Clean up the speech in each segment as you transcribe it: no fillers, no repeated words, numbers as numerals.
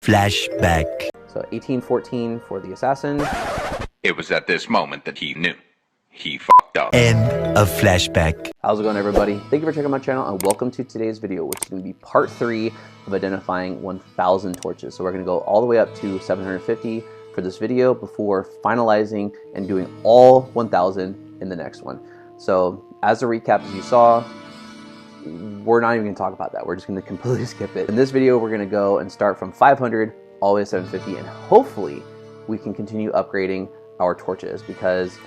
flashback. So 1814 for the assassin. It was at this moment that he knew. He fucked up. End of flashback. How's it going, everybody? Thank you for checking out my channel and welcome to today's video, which is going to be part 3 of identifying 1,000 torches. So we're going to go all the way up to 750 for this video before finalizing and doing all 1,000 in the next one. So as a recap, as you saw, we're not even going to talk about that. We're just going to completely skip it. In this video, we're going to go and start from 500 all the way to 750, and hopefully we can continue upgrading our torches, because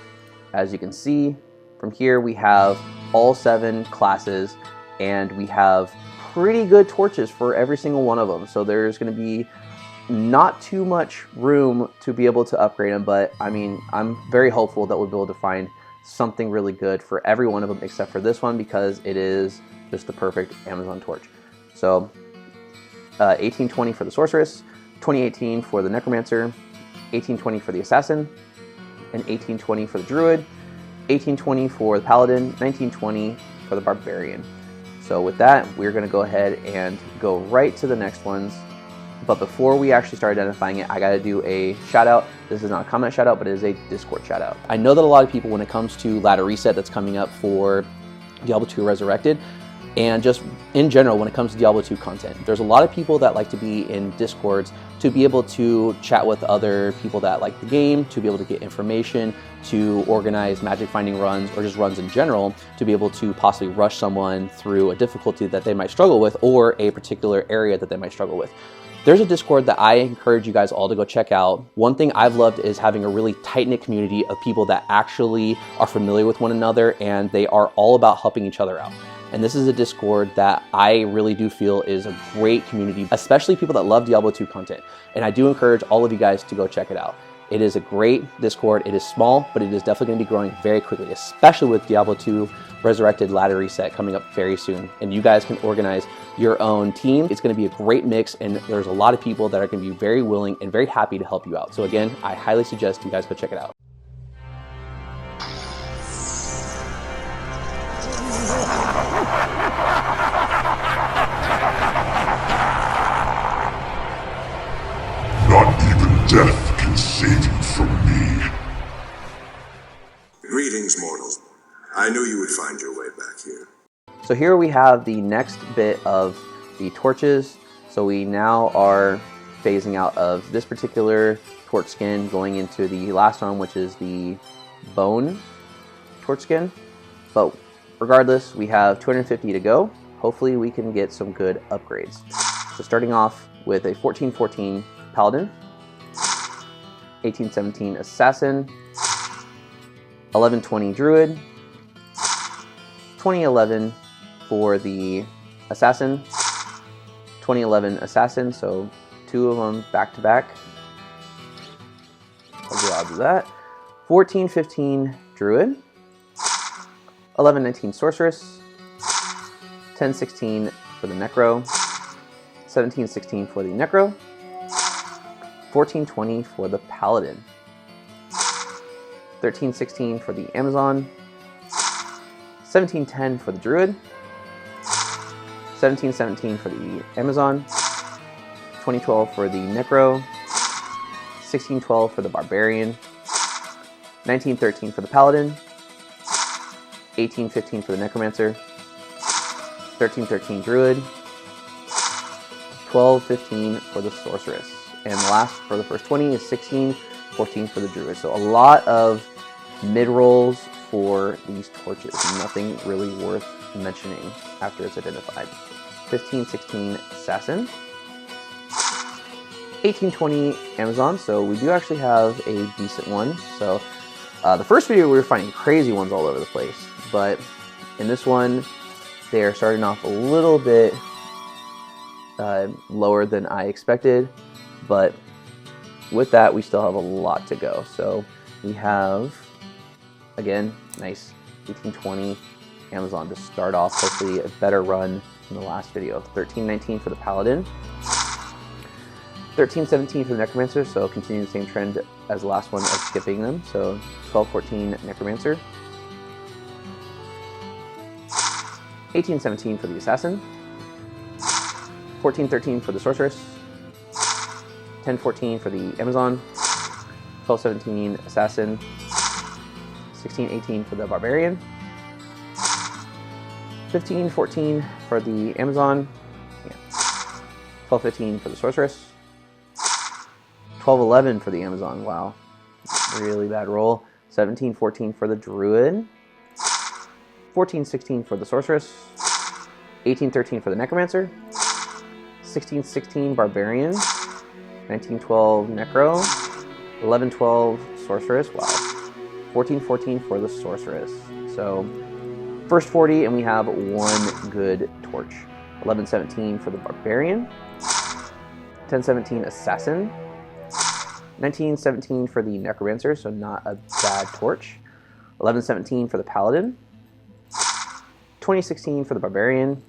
as you can see from here, we have all 7 classes and we have pretty good torches for every single one of them. So there's going to be not too much room to be able to upgrade them, but I mean, I'm very hopeful that we'll be able to find something really good for every one of them except for this one, because it is just the perfect Amazon torch. So 1820 for the sorceress, 2018 for the necromancer, 1820 for the assassin, and 1820 for the druid, 1820 for the paladin, 1920 for the barbarian. So with that, we're going to go ahead and go right to the next ones. But before we actually start identifying it, I got to do a shout out. This is not a comment shout out, but it is a Discord shout out. I know that a lot of people, when it comes to ladder reset that's coming up for Diablo 2 Resurrected, and just in general when it comes to Diablo 2 content, there's a lot of people that like to be in Discords to be able to chat with other people that like the game, to be able to get information, to organize magic finding runs, or just runs in general, to be able to possibly rush someone through a difficulty that they might struggle with, or a particular area that they might struggle with. There's a Discord that I encourage you guys all to go check out. One thing I've loved is having a really tight-knit community of people that actually are familiar with one another, and they are all about helping each other out. And this is a Discord that I really do feel is a great community, especially people that love Diablo 2 content. And I do encourage all of you guys to go check it out. It is a great Discord. It is small, but it is definitely going to be growing very quickly, especially with Diablo 2 Resurrected ladder reset coming up very soon. And you guys can organize your own team. It's going to be a great mix, and there's a lot of people that are going to be very willing and very happy to help you out. So again, I highly suggest you guys go check it out. Not even death can save you from me. Greetings, mortals. I knew you would find your way back here. So here we have the next bit of the torches. So we now are phasing out of this particular torch skin, going into the last one, which is the bone torch skin. But regardless, we have 250 to go. Hopefully we can get some good upgrades. So starting off with a 1414 paladin, 1817 assassin, 1120 druid, 2011 for the assassin, 2011 assassin, so 2 of them back to back. What are the odds of that? 1415 druid, 1119 sorceress, 1016 for the necro, 1716 for the necro, 1420 for the paladin, 1316 for the Amazon, 1710 for the druid, 1717 for the Amazon, 2012 for the necro, 1612 for the barbarian, 1913 for the paladin, 1815 for the necromancer, 1313 druid, 1215 for the sorceress, and last for the first 20 is 1614 for the druid. So a lot of mid-rolls for these torches, nothing really worth mentioning after it's identified. 1516 assassin, 1820 Amazon, so we do actually have a decent one. So the first video we were finding crazy ones all over the place, but in this one they are starting off a little bit lower than I expected, but with that we still have a lot to go. So we have, again, nice 1820 Amazon to start off, hopefully a better run in the last video. 1319 for the paladin, 1317 for the necromancer, so continuing the same trend as the last one of skipping them. So 1214 necromancer, 1817 for the assassin, 1413 for the sorceress, 10-14 for the Amazon, 12-17 Assassin, 16-18 for the Barbarian, 15-14 for the Amazon, 12-15 for the Sorceress, 12-11 for the Amazon, wow, really bad roll, 17-14 for the Druid, 14-16 for the Sorceress, 18-13 for the Necromancer, 16-16 Barbarian, 19-12 Necro, 11-12 Sorceress, wow, 14-14 for the Sorceress. So first 40 and we have one good torch. 11-17 for the Barbarian, 10-17 Assassin, 19-17 for the Necromancer, so not a bad torch. 11-17 for the Paladin, 20-16 for the Barbarian,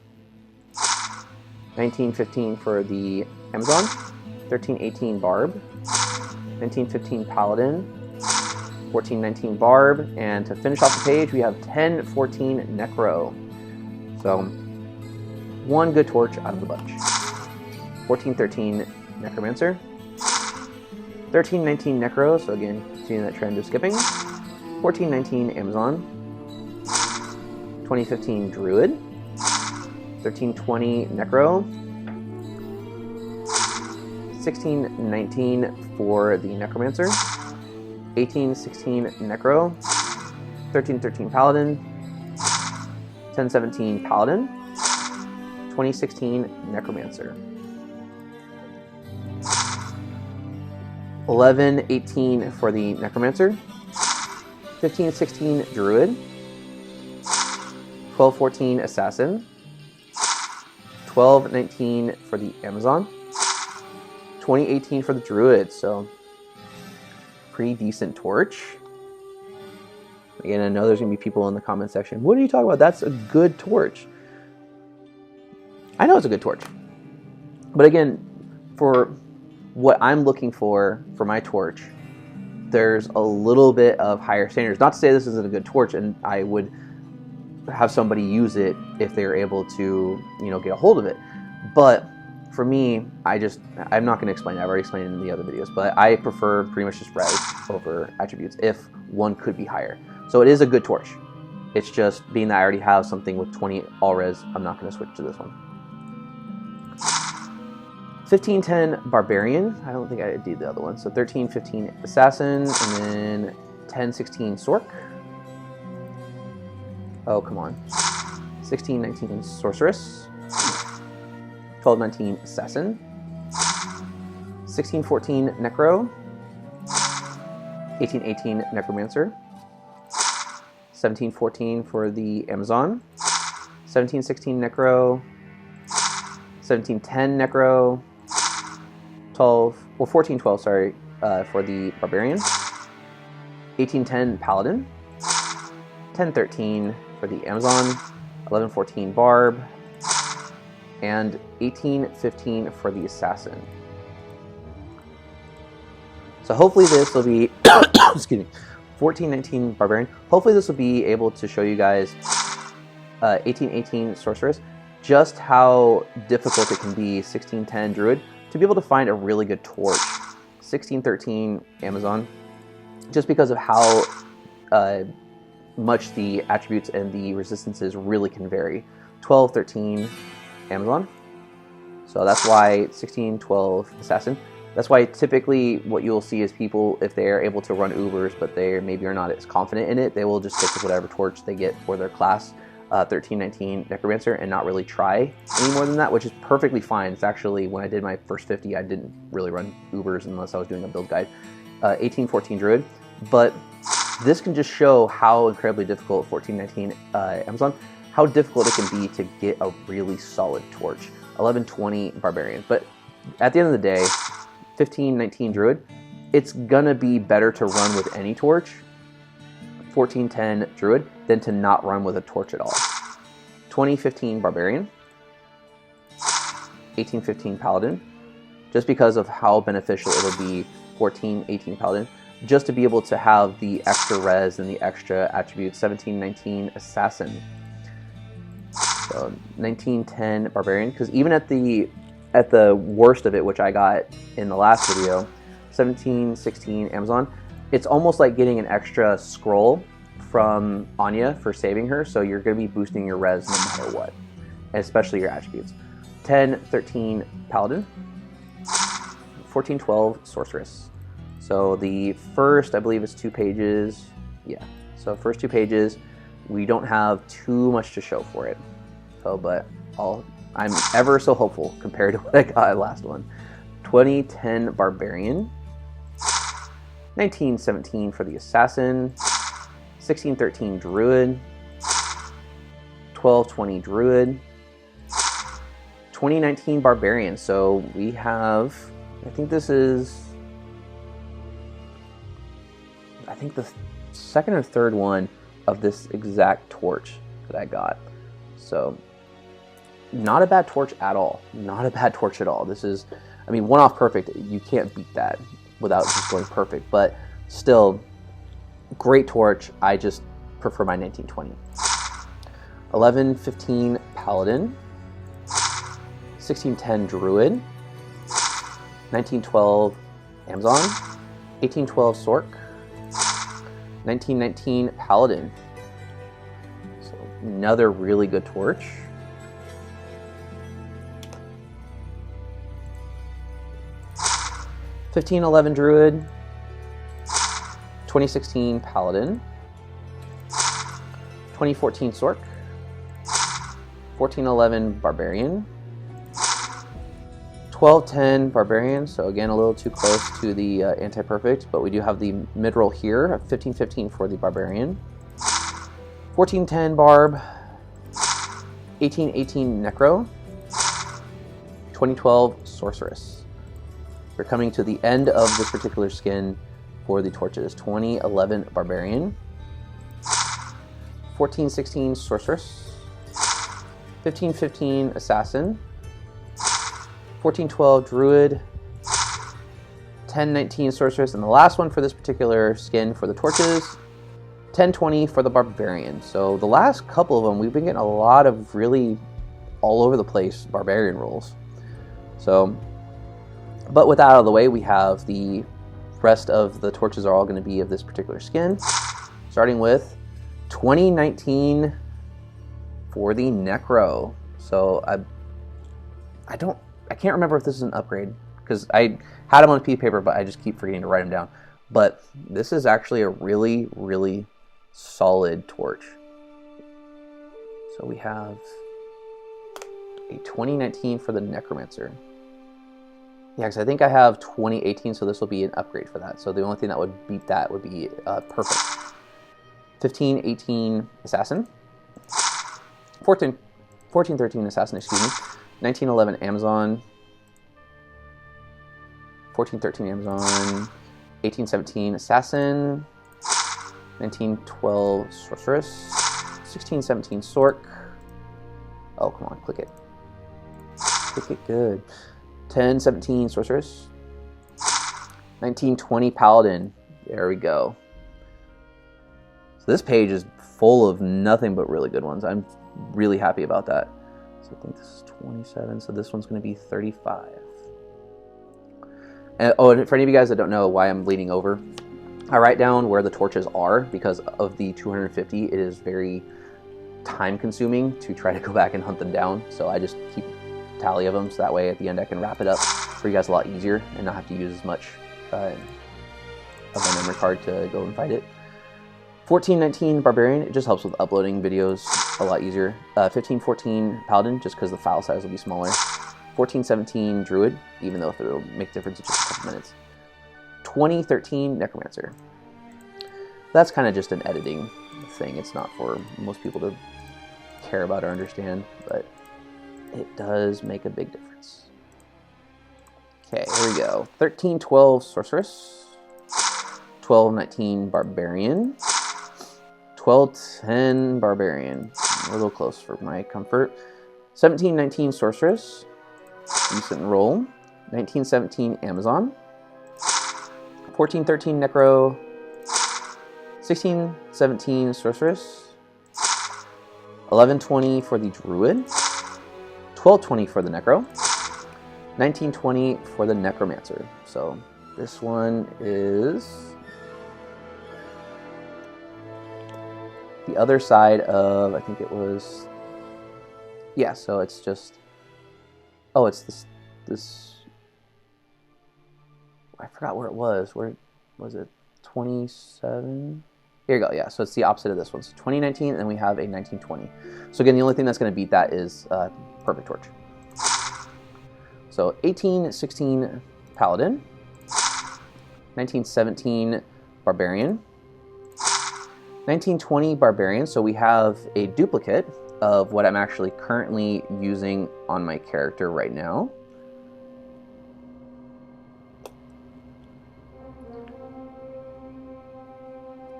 19-15 for the Amazon, 13-18 Barb, 19-15 Paladin, 14-19 Barb, and to finish off the page we have 10-14 Necro. So one good torch out of the bunch. 14-13 Necromancer, 13-19 Necro, so again seeing that trend of skipping, 14-19 Amazon, 20-15 Druid, 13-20 Necro, 16-19 for the Necromancer, 18-16 Necro, 13-13 Paladin, 10-17 Paladin, 20-16 Necromancer, 11-18 for the Necromancer, 15-16 Druid, 12-14 Assassin, 12-19 for the Amazon, 20-18 for the Druid, so pretty decent torch. Again, I know there's going to be people in the comment section, what are you talking about? That's a good torch. I know it's a good torch. But again, for what I'm looking for my torch, there's a little bit of higher standards. Not to say this isn't a good torch, and I would have somebody use it if they're able to, you know, get a hold of it. But for me, I'm not going to explain it. I've already explained it in the other videos, but I prefer pretty much just res over attributes if one could be higher. So it is a good torch. It's just being that I already have something with 20 all res, I'm not going to switch to this one. 15-10 Barbarian. I don't think I did the other one. So 13-15 Assassin, and then 10-16 Sorc. Oh, come on. 16-19 Sorceress. 12-19 Assassin. 16-14 Necro. 18-18 Necromancer. 17-14 for the Amazon. 17-16 Necro. 17-10 Necro. 14-12, sorry, for the Barbarian. 18-10 Paladin. 10-13 for the Amazon. 11-14 Barb. And 18-15 for the Assassin. So hopefully this will be, excuse me, 14-19 Barbarian. Hopefully this will be able to show you guys 18-18 Sorceress, just how difficult it can be, 16-10 Druid, to be able to find a really good torch. 16-13 Amazon, just because of how much the attributes and the resistances really can vary. 12-13 Amazon, so that's why 16-12 Assassin. That's why typically what you'll see is people, if they're able to run Ubers, but they maybe are not as confident in it, they will just stick with whatever torch they get for their class. 13-19 Necromancer, and not really try any more than that, which is perfectly fine. It's actually, when I did my first 50, I didn't really run Ubers unless I was doing a build guide. 18-14 Druid, but this can just show how incredibly difficult 14-19 Amazon, how difficult it can be to get a really solid torch. 11-20 Barbarian, but at the end of the day, 15-19 Druid, it's gonna be better to run with any torch, 14-10 Druid, than to not run with a torch at all. 20-15 Barbarian, 18-15 Paladin, just because of how beneficial it'll be. 14-18 Paladin, just to be able to have the extra res and the extra attributes. 17-19 Assassin, so 19-10 Barbarian, because even at the worst of it, which I got in the last video, 17, 16, Amazon. It's almost like getting an extra scroll from Anya for saving her, so you're going to be boosting your res no matter what, especially your attributes. 10, 13, Paladin. 14, 12, Sorceress. So the first, I believe it's 2 pages. Yeah, so first 2 pages, we don't have too much to show for it. So, but I'm ever so hopeful compared to what I got last one. 20, 10, Barbarian. 19, 17 for the Assassin. 16, 13, Druid. 12, 20, Druid. 20, 19, Barbarian. So we have, I think this is, I think the second or third one of this exact torch that I got. So not a bad torch at all. Not a bad torch at all. This is, I mean, one off perfect. You can't beat that without just going perfect, but still great torch. I just prefer my 1920. 11, 15, Paladin. 16, 10, Druid. 19, 12, Amazon. 18, 12, Sork. 19, 19, Paladin. So another really good torch. 15, 11, Druid. 2016, Paladin. 2014, Sork. 14, 11, Barbarian. 12, 10, Barbarian. So again, a little too close to the anti-perfect, but we do have the mid-roll here. 15, 15 for the Barbarian. 14, 10, Barb. 18, 18, Necro. 2012, Sorceress. We're coming to the end of this particular skin for the torches. 20, 11, Barbarian. 14, 16, Sorceress. 15, 15, Assassin. 14, 12, Druid. 10, 19, Sorceress. And the last one for this particular skin for the torches. 10, 20 for the Barbarian. So the last couple of them, we've been getting a lot of really all over the place Barbarian rolls. So, but with that out of the way, we have the rest of the torches are all going to be of this particular skin. Starting with 2019 for the Necro. So I can't remember if this is an upgrade because I had them on a piece of paper, but I just keep forgetting to write them down. But this is actually a really, really solid torch. So we have a 2019 for the Necromancer. Yeah, because I think I have 2018, so this will be an upgrade for that. So the only thing that would beat that would be perfect. 15, 18, Assassin. 14, 13, Assassin, excuse me. 19, 11, Amazon. 14, 13, Amazon. 18, 17, Assassin. 19, 12, Sorceress. 16, 17, Sork. Oh, come on, click it. Click it good. 10, 17, Sorceress. 19, 20, Paladin. There we go. So this page is full of nothing but really good ones. I'm really happy about that. So I think this is 27, so this one's going to be 35. And, oh, and for any of you guys that don't know why I'm bleeding over, I write down where the torches are because of the 250. It is very time consuming to try to go back and hunt them down. So I just keep tally of them, so that way at the end I can wrap it up for you guys a lot easier and not have to use as much of my memory card to go and fight it. 14, 19, Barbarian, it just helps with uploading videos a lot easier. 15, 14, Paladin, just because the file size will be smaller. 14, 17, Druid, even though if it'll make a difference in just a couple minutes. 20, 13, Necromancer. That's kind of just an editing thing. It's not for most people to care about or understand, but it does make a big difference. Okay, here we go. 13, 12, Sorceress. 12, 19, Barbarian. 12, 10, Barbarian. A little close for my comfort. 17, 19, Sorceress. Decent roll. 19, 17, Amazon. 14, 13, Necro. 16, 17, Sorceress. 11, 20 for the Druid. 12, 20 for the Necro. 1920 for the Necromancer. So this one is the other side of, I think it was, yeah, so it's just, oh, it's this, I forgot where it was. Where was it? 27? Here you go, yeah, so it's the opposite of this one. So 2019, and then we have a 1920. So again, the only thing that's going to beat that is Perfect Torch. So 1816 Paladin, 1917 Barbarian, 1920 Barbarian. So we have a duplicate of what I'm actually currently using on my character right now.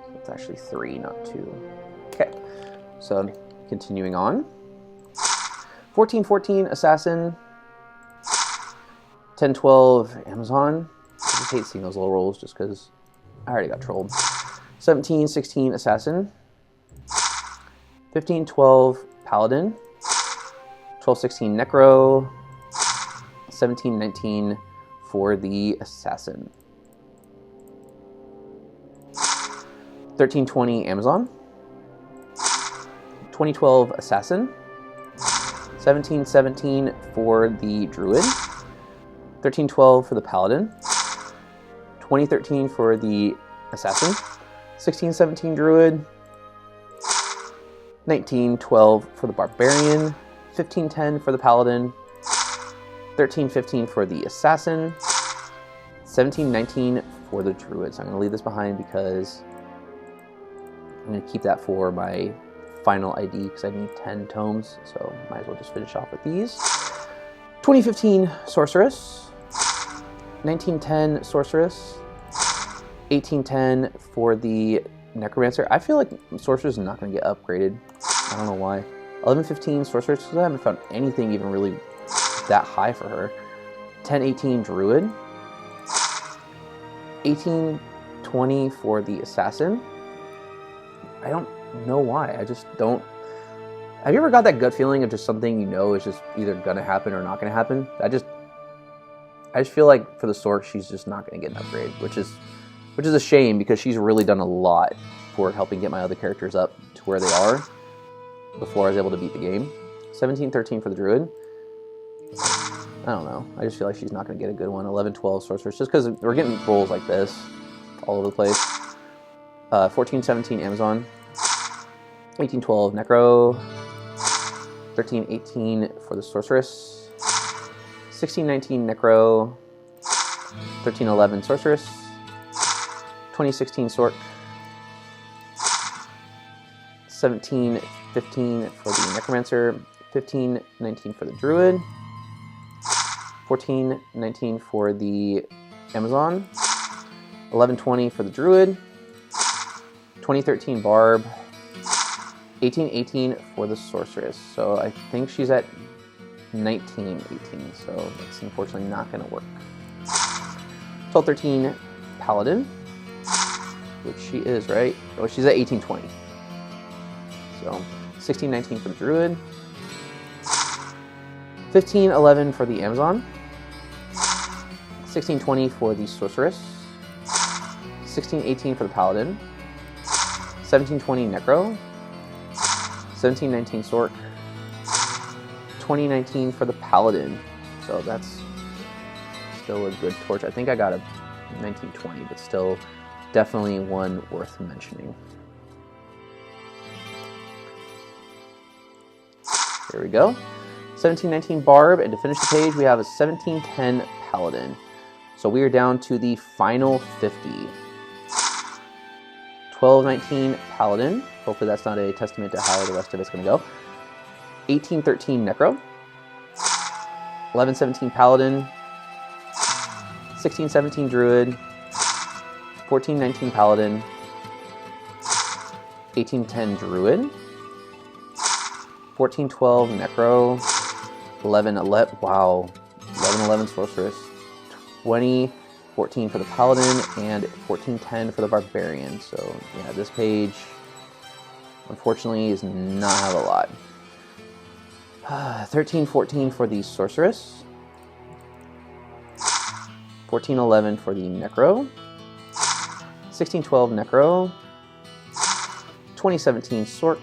So it's actually 3, not 2. Okay, so continuing on. 1414 Assassin, 1012 Amazon. I just hate seeing those low rolls just because I already got trolled. 1716 Assassin, 1512 Paladin, 1216 Necro, 1719 for the Assassin. 1320 Amazon, 2012 Assassin, 1717 for the Druid, 1312 for the Paladin, 2013 for the Assassin, 1617 Druid, 1912 for the Barbarian, 1510 for the Paladin, 1315 for the Assassin, 1719 for the Druid. So I'm going to leave this behind because I'm going to keep that for my final ID because I need 10 tomes, so might as well just finish off with these. 2015 Sorceress, 1910 Sorceress, 1810 for the Necromancer. I feel like Sorceress is not going to get upgraded. I don't know why. 1115 Sorceress, because I haven't found anything even really that high for her. 1018 Druid, 1820 for the Assassin. I don't know why. I just don't. Have you ever got that gut feeling of just something you know is just either gonna happen or not gonna happen? I just feel like for the Sorc, she's just not gonna get an upgrade, which is a shame because she's really done a lot for helping get my other characters up to where they are before I was able to beat the game. 1713 for the Druid. I don't know. I just feel like she's not gonna get a good one. 1112 Sorceress, just because we're getting rolls like this all over the place. 1417 Amazon, 1812 Necro, 1318 for the Sorceress, 1619 Necro, 1311 Sorceress, 2016 Sorc, 1715 for the Necromancer, 1519 for the Druid, 1419 for the Amazon, 1120 for the Druid, 2013 Barb, 1818 for the Sorceress. So I think she's at 1918, so that's unfortunately not going to work. 1213 Paladin, which she is, right? Oh, she's at 1820. So 1619 for the Druid, 1511 for the Amazon, 1620 for the Sorceress, 1618 for the Paladin, 1720 Necro, 1719 Sorc, 2019 for the Paladin. So that's still a good torch. I think I got a 1920, but still definitely one worth mentioning. Here we go. 1719 Barb, and to finish the page, we have a 1710 Paladin. So we are down to the final 50. 1219 Paladin. Hopefully that's not a testament to how the rest of it's going to go. 1813 Necro. 1117 Paladin. 1617 Druid. 1419 Paladin. 1810 Druid. 1412 Necro. 1111. Wow. 1111 Sorceress. 2014 for the Paladin, and 1410 for the Barbarian. So yeah, this page unfortunately is not have a lot. 1314 for the Sorceress, 1411 for the Necro, 1612 Necro, 2017 Sork,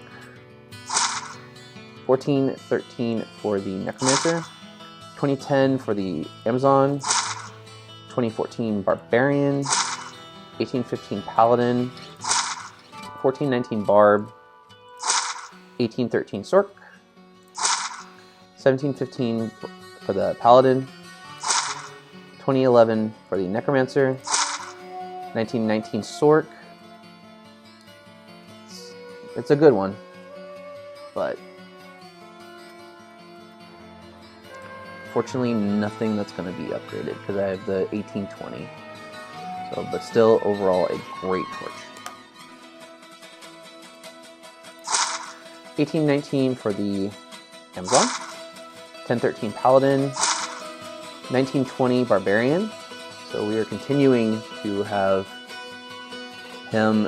1413 for the Necromancer, 2010 for the Amazon, 2014 Barbarian, 1815 Paladin, 1419 Barb, 1813 Sork, 1715 for the Paladin, 2011 for the Necromancer, 1919 Sork. It's a good one, but fortunately nothing that's going to be upgraded because I have the 1820. So, but still overall a great torch. 1819 for the Amazon, 1013 Paladin, 1920 Barbarian. So we are continuing to have him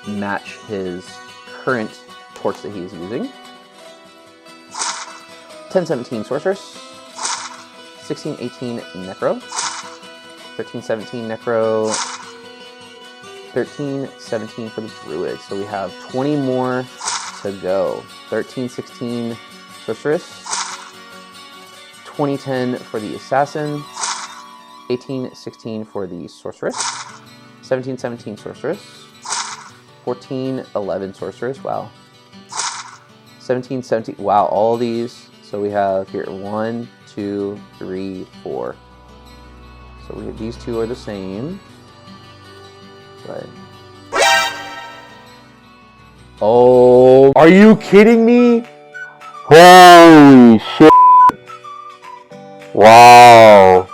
match his current torch that he's using. 1017 Sorceress, 1618 Necro, 1317 Necro, 1317 for the Druid. So we have 20 more to go. 1316 Sorceress, 2010 for the Assassin, 1816 for the Sorceress, 1717 Sorceress, 1411 Sorceress, wow. 1717, wow, all these. So we have here 1, 2, 3, 4. So these two are the same. But oh, are you kidding me? Holy shit. Wow.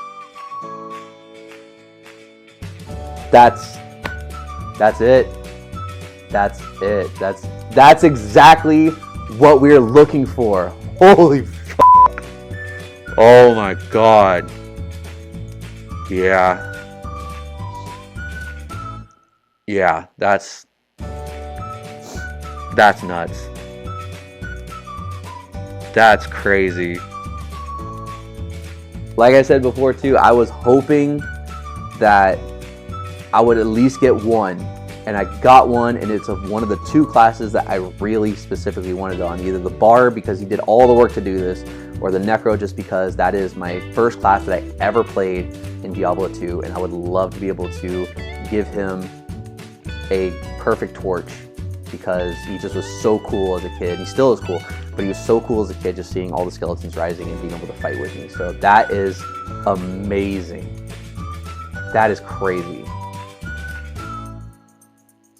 That's it. That's it. That's exactly what we're looking for. Holy fuck. Oh my god. Yeah. Yeah, that's nuts. That's crazy. Like I said before too, I was hoping that I would at least get one, and I got one, and it's of one of the two classes that I really specifically wanted on, either the Barb because he did all the work to do this, or the Necro just because that is my first class that I ever played in Diablo 2, and I would love to be able to give him a perfect torch because he just was so cool as a kid. He still is cool, but he was so cool as a kid just seeing all the skeletons rising and being able to fight with me. So that is amazing. That is crazy.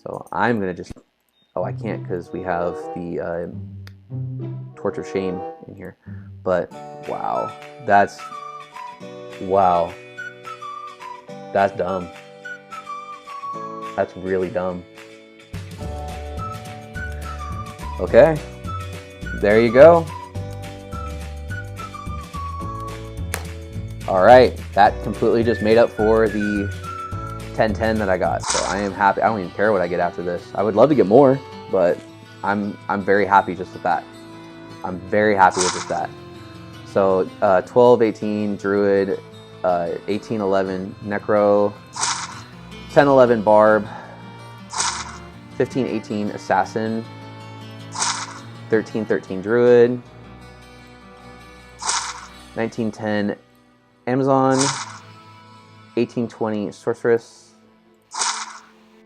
So I'm gonna just, oh, I can't because we have the Torch of Shame in here. But wow, that's dumb. That's really dumb. Okay, there you go. All right, that completely just made up for the 1010 that I got. So I am happy. I don't even care what I get after this. I would love to get more, but I'm very happy just with that. I'm very happy with just that. So 1218 Druid, 1811 Necro, 1011 Barb, 1518 Assassin, 1313 Druid, 1910 Amazon, 1820 Sorceress,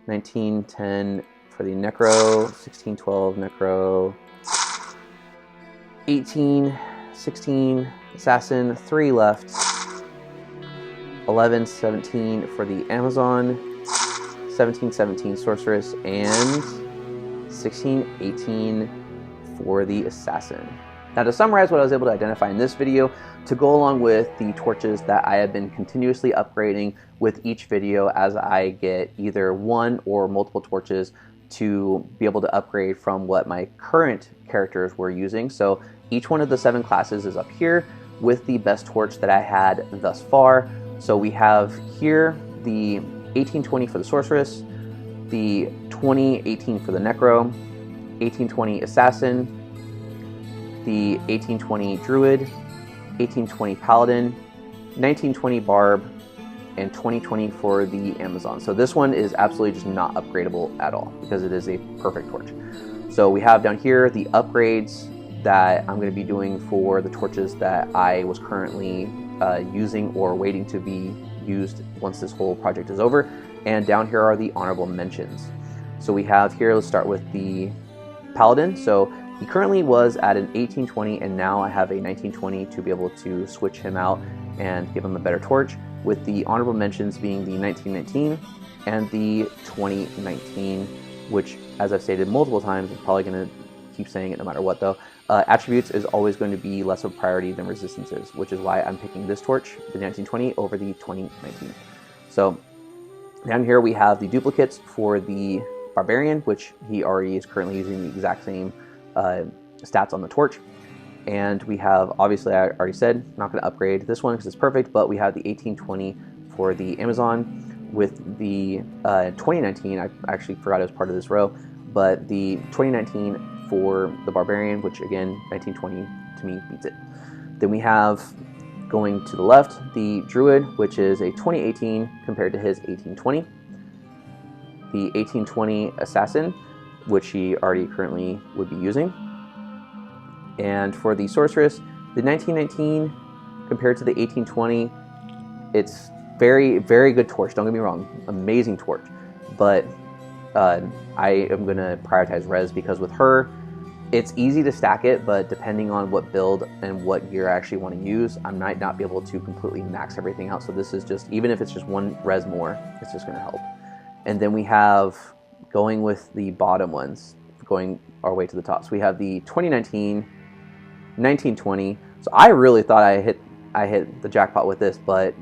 1910 for the Necro, 1612 Necro, 1816 Assassin, 3 left, 1117 for the Amazon, 1717 Sorceress, and 1618 for the Assassin. Now to summarize what I was able to identify in this video, to go along with the torches that I have been continuously upgrading with each video as I get either one or multiple torches to be able to upgrade from what my current characters were using. So each one of the 7 classes is up here with the best torch that I had thus far. So we have here the 1820 for the Sorceress, the 2018 for the Necro, 1820 Assassin, the 1820 Druid, 1820 Paladin, 1920 Barb, and 2020 for the Amazon. So this one is absolutely just not upgradable at all because it is a perfect torch. So we have down here the upgrades that I'm going to be doing for the torches that I was currently using or waiting to be used once this whole project is over. And down here are the honorable mentions. So we have here, let's start with the Paladin. So he currently was at an 1820 and now I have a 1920 to be able to switch him out and give him a better torch, with the honorable mentions being the 1919 and the 2019, which, as I've stated multiple times, I'm probably going to keep saying it no matter what though, attributes is always going to be less of a priority than resistances, which is why I'm picking this torch, the 1920, over the 2019. So down here we have the duplicates for the Barbarian, which he already is currently using the exact same stats on the torch. And we have, obviously I already said, not going to upgrade this one because it's perfect, but we have the 1820 for the Amazon. With the 2019, I actually forgot it was part of this row, but the 2019 for the Barbarian, which again, 1920 to me beats it. Then we have, going to the left, the Druid, which is a 2018 compared to his 1820. The 1820 Assassin, which he already currently would be using. And for the Sorceress, the 1919 compared to the 1820, it's very, very good torch, don't get me wrong, amazing torch. But I am going to prioritize res because with her, it's easy to stack it, but depending on what build and what gear I actually want to use, I might not be able to completely max everything out. So this is just, even if it's just one res more, it's just going to help. And then we have, going with the bottom ones, going our way to the top. So we have the 2019, 1920. So I really thought I hit the jackpot with this, but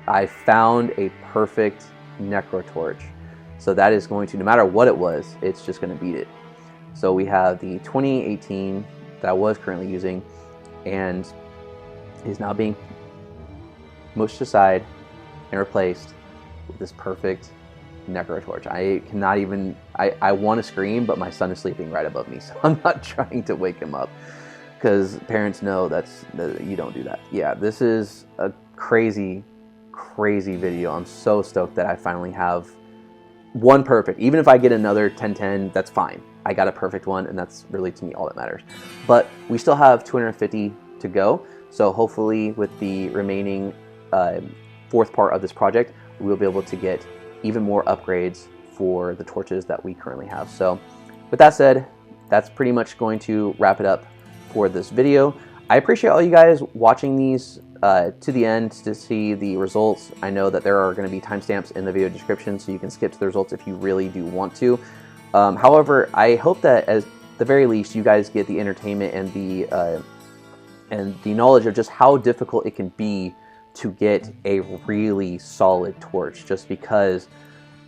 I found a perfect Necro Torch. So that is going to, no matter what it was, it's just going to beat it. So we have the 2018 that I was currently using and is now being mushed aside and replaced with this perfect Necro Torch. I cannot even, I want to scream, but my son is sleeping right above me, so I'm not trying to wake him up because parents know you don't do that. Yeah, this is a crazy, crazy video. I'm so stoked that I finally have one perfect. Even if I get another 1010, that's fine. I got a perfect one, and that's really, to me, all that matters. But we still have 250 to go, so hopefully with the remaining fourth part of this project, we'll be able to get even more upgrades for the torches that we currently have. So with that said, that's pretty much going to wrap it up for this video. I appreciate all you guys watching these to the end to see the results. I know that there are going to be timestamps in the video description, so you can skip to the results if you really do want to. However, I hope that at the very least you guys get the entertainment and the knowledge of just how difficult it can be to get a really solid torch, just because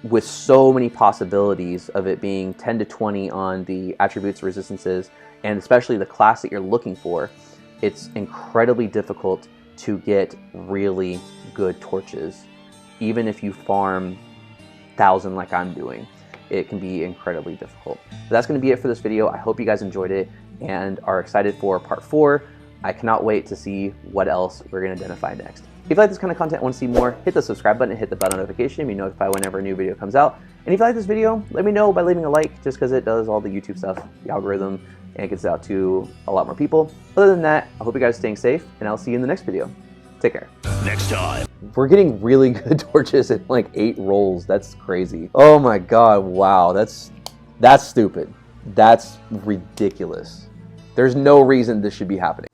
with so many possibilities of it being 10 to 20 on the attributes, resistances, and especially the class that you're looking for, it's incredibly difficult to get really good torches. Even if you farm 1,000 like I'm doing, it can be incredibly difficult. But that's going to be it for this video. I hope you guys enjoyed it and are excited for part 4. I cannot wait to see what else we're going to identify next. If you like this kind of content and want to see more, hit the subscribe button and hit the bell notification to be notified whenever a new video comes out. And if you like this video, let me know by leaving a like, just because it does all the YouTube stuff, the algorithm, and it gets it out to a lot more people. Other than that, I hope you guys are staying safe, and I'll see you in the next video. Take care. Next time. We're getting really good torches in like 8 rolls. That's crazy. Oh my god, wow. That's stupid. That's ridiculous. There's no reason this should be happening.